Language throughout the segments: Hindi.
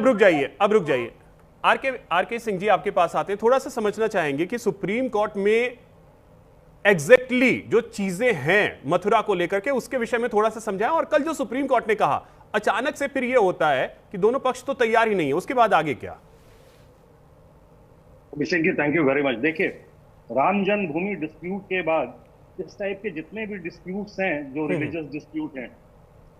रुक जाइए, अब रुक जाइए। आर के सिंह जी आपके पास आते हैं, थोड़ा सा समझना चाहेंगे कि सुप्रीम कोर्ट में एग्जैक्टली जो चीजें हैं मथुरा को लेकर के, उसके विषय में थोड़ा सा समझाएं। और कल जो सुप्रीम कोर्ट ने कहा, अचानक से फिर यह होता है कि दोनों पक्ष तो तैयार ही नहीं है, उसके बाद आगे क्या? Abhishek ji, thank you very much. देखिए, राम जन्मभूमि डिस्प्यूट के बाद इस टाइप के जितने भी डिस्प्यूट्स हैं, जो रिलीजियस डिस्प्यूट हैं,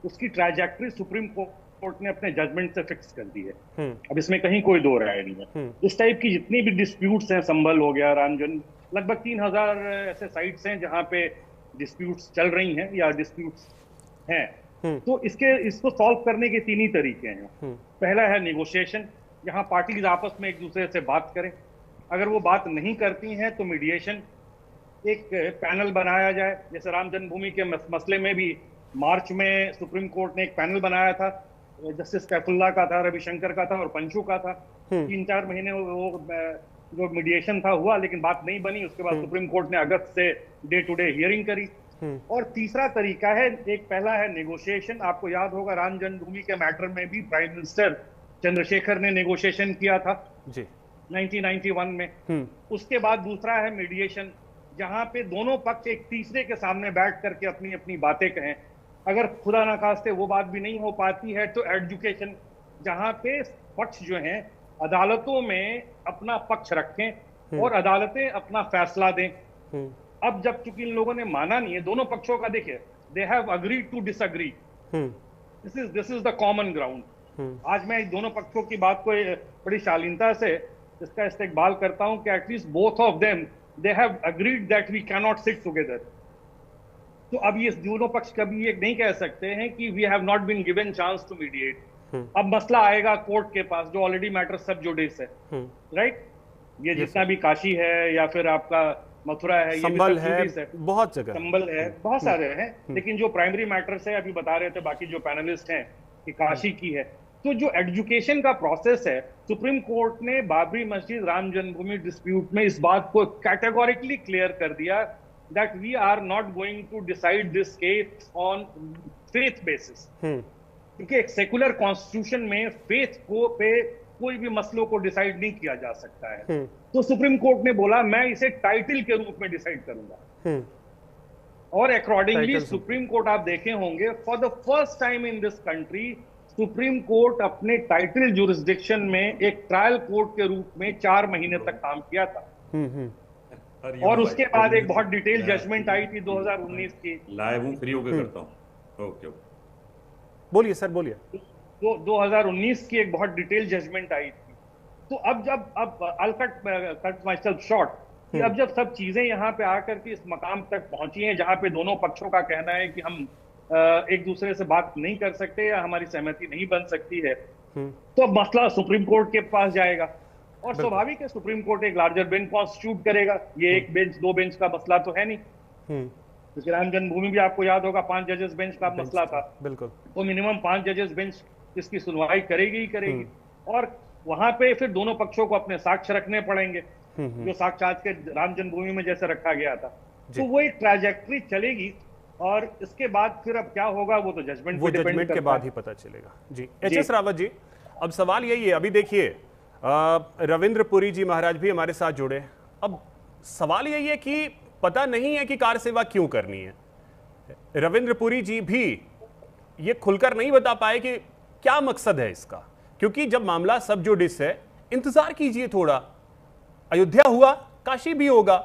उसकी ट्रैजेक्टरी सुप्रीम कोर्ट ने अपने जजमेंट से फिक्स कर दी है। अब इसमें कहीं कोई दो राय नहीं है। इस टाइप की जितनी भी डिस्प्यूट्स हैं, संभल हो गया, राम जन्म, लगभग 3000 ऐसे साइट्स हैं जहां पे डिस्प्यूट्स चल रही हैं या डिस्प्यूट्स हैं। तो इसको सॉल्व करने के तीन ही तरीके हैं। पहला है नेगोशिएशन, जहां पार्टीज आपस में एक दूसरे से बात करें। अगर वो बात नहीं करती हैं तो मीडिएशन, एक पैनल बनाया जाए। जैसे राम जन्मभूमि के मसले में भी मार्च में सुप्रीम कोर्ट ने एक पैनल बनाया था, जस्टिस कैफुल्ला का था, रविशंकर का था और पंचू का था। 3-4 महीने वो जो मीडिएशन था हुआ, लेकिन बात नहीं बनी। उसके बाद सुप्रीम कोर्ट ने अगस्त से डे टू डे हियरिंग करी। और तीसरा तरीका है, एक पहला है नेगोशिएशन। आपको याद होगा राम जन्मभूमि के मैटर में भी प्राइम मिनिस्टर चंद्रशेखर ने नेगोशिएशन किया था जी 1991 में। उसके बाद दूसरा है मीडिएशन, जहां पे दोनों पक्ष एक तीसरे के सामने बैठ करके अपनी अपनी बातें कहें। अगर खुदा ना खास्ते वो बात भी नहीं हो पाती है तो एजुकेशन, जहां पे पक्ष जो हैं अदालतों में अपना पक्ष रखें और अदालतें अपना फैसला दें। अब जब चूंकि इन लोगों ने माना नहीं है, दोनों पक्षों का, देखिए, they have agreed to disagree. This is the common ground. आज मैं दोनों पक्षों की बात को बड़ी शालीनता से इसका इस्तेकबाल करता हूं कि at least both of them they have agreed that we can not sit together. तो अब ये दोनों पक्ष कभी ये नहीं कह सकते हैं कि we have not been given chance to mediate. अब मसला आएगा कोर्ट के पास, जो ऑलरेडी मैटर सब जुडिस है, राइट? ये जितना भी काशी है या फिर आपका मथुरा है, ये संबल है, बहुत जगह संबल है, बहुत सारे हैं। लेकिन जो प्राइमरी मैटर्स है, अभी बता रहे थे बाकी जो पैनलिस्ट हैं कि काशी की है। तो जो एजुकेशन का प्रोसेस है, सुप्रीम कोर्ट ने बाबरी मस्जिद राम जन्मभूमि डिस्प्यूट में इस बात को कैटेगोरिकली क्लियर कर दिया that we are not going to decide this case on faith basis. क्योंकि एक सेकुलर कॉन्स्टिट्यूशन में फेथ को पे कोई भी मसलों को डिसाइड नहीं किया जा सकता है। तो सुप्रीम कोर्ट ने बोला मैं इसे टाइटल के रूप में डिसाइड करूंगा। और अकॉर्डिंगली सुप्रीम कोर्ट, आप देखे होंगे, for the first time in this country supreme court अपने टाइटल जुरिस्डिक्शन में एक ट्रायल कोर्ट के रूप में 4 महीने तक काम किया था। और उसके बाद एक बहुत डिटेल जजमेंट आई थी 2019 की। लाइव हूं, फ्री होकर करता हूं। ओके, बोलिए सर, बोलिए। तो 2019 की एक बहुत डिटेल जजमेंट आई थी। तो अब जब I'll cut myself short, कि अब जब सब चीजें यहाँ पे आकर के इस मकाम तक पहुंची हैं जहां पे दोनों पक्षों का कहना है कि हम एक दूसरे से बात नहीं कर सकते या हमारी सहमति नहीं बन सकती है, तो अब मसला सुप्रीम कोर्ट के पास जाएगा। और स्वाभाविक है, सुप्रीम कोर्ट एक लार्जर बेंच कॉन्स्टिट्यूट करेगा। ये एक बेंच, 2 बेंच का मसला तो है नहीं। क्योंकि राम जन्मभूमि भी आपको याद होगा 5 जजेस बेंच का मसला था। बिल्कुल। तो मिनिमम 5 जजेस बेंच इसकी सुनवाई करेगी ही करेगी। और वहां पे फिर दोनों पक्षों को अपने साक्ष्य रखने पड़ेंगे, जो साक्ष्य आज के राम जन्मभूमि में जैसे रखा गया था। तो वो एक ट्रैजेक्टरी चलेगी और इसके बाद फिर अब क्या होगा वो तो जजमेंट पे डिपेंड करता है। के बाद ही पता चलेगा। जी, एच.एस. रावत जी, अब सवाल यही है, अभी देखिए रविंद्र पुरी जी महाराज भी हमारे साथ जुड़े। अब सवाल यही है कि पता नहीं है कि कार सेवा क्यों करनी है। रविंद्र पुरी जी भी ये खुलकर नहीं बता पाए कि क्या मकसद है इसका, क्योंकि जब मामला सब जुडिस है, इंतजार कीजिए थोड़ा। अयोध्या हुआ, काशी भी होगा,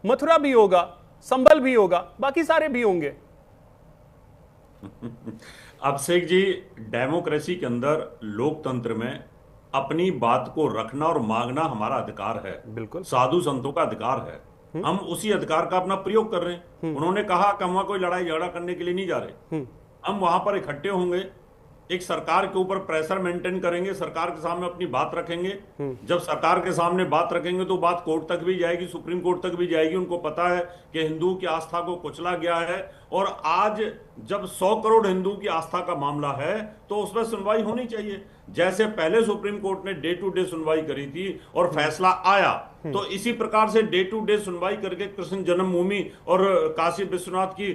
मथुरा भी होगा, संभल भी होगा, बाकी सारे भी होंगे। अभिषेक जी, डेमोक्रेसी के अंदर, लोकतंत्र में अपनी बात को रखना और मांगना हमारा अधिकार है। बिल्कुल, साधु संतों का अधिकार है। हम उसी अधिकार का अपना प्रयोग कर रहे हैं। उन्होंने कहा कि हम वहां कोई लड़ाई झगड़ा करने के लिए नहीं जा रहे। हम वहां पर इकट्ठे होंगे, एक सरकार के ऊपर प्रेशर मेंटेन करेंगे, सरकार के सामने अपनी बात रखेंगे। जब सरकार के सामने बात रखेंगे तो बात कोर्ट तक भी जाएगी, सुप्रीम कोर्ट तक भी जाएगी। उनको पता है कि हिंदुओं की आस्था को कुचला गया है, और आज जब 100 करोड़ हिंदुओं की आस्था का मामला है तो उसमें सुनवाई होनी चाहिए। जैसे पहले सुप्रीम कोर्ट ने डे टू डे सुनवाई करी थी और फैसला आया, तो इसी प्रकार से डे टू डे सुनवाई करके कृष्ण जन्मभूमि और काशी विश्वनाथ की